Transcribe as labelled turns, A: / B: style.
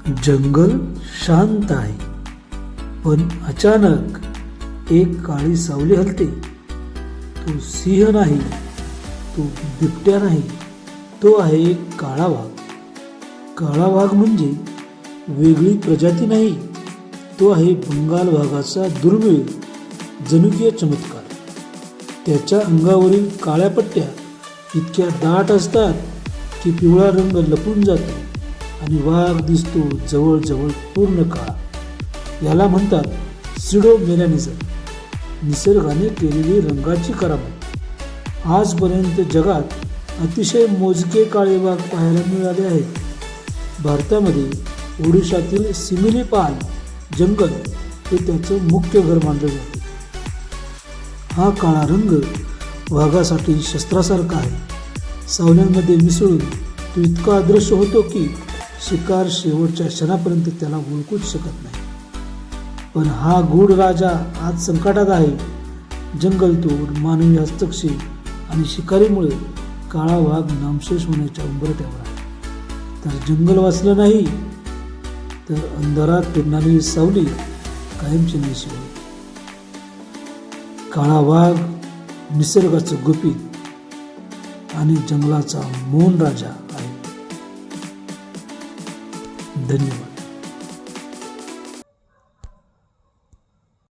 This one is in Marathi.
A: जंगल शांत आहे, पण अचानक एक काळी सावली हलते. तो सिंह नाही, तो बिबट्या नाही, तो आहे एक काळा वाघ. काळा वाघ म्हणजे वेगळी प्रजाती नाही, तो आहे बंगाल वाघाचा दुर्मिळ जनुकीय चमत्कार. त्याच्या अंगावरील काळ्या पट्ट्या इतक्या दाट असतात की पिवळा रंग लपून जातो आणि वाघ दिसतो जवळजवळ पूर्ण काळा. याला म्हणतात सिडो मेलॅनिझम, निसर्गाने केलेली रंगाची करामत. आजपर्यंत जगात अतिशय मोजके काळे वाघ पाहायला मिळाले आहेत. भारतामध्ये ओडिशातील सिमिलीपाल जंगल हे त्याचं मुख्य घर मानलं जाते. हा काळा रंग वाघासाठी शस्त्रासारखा आहे. सावल्यांमध्ये मिसळून तो इतका अदृश्य होतो की शिकार शेवटच्या क्षणापर्यंत त्याला ओळखूच शकत नाही. पण हा गूढ राजा आज संकटात आहे. जंगलतोड, मानवी हस्तक्षेप आणि शिकारीमुळे काळा वाघ नामशेष होण्याच्या उंबरठ्यावर आहे. तर जंगल वाचलं नाही तर अंधारात फिरणारी सावली कायमची नाहीशी होईल. काळा वाघ निसर्गाचं गुपित आणि जंगलाचा मौन राजा आहे. धन्यवाद.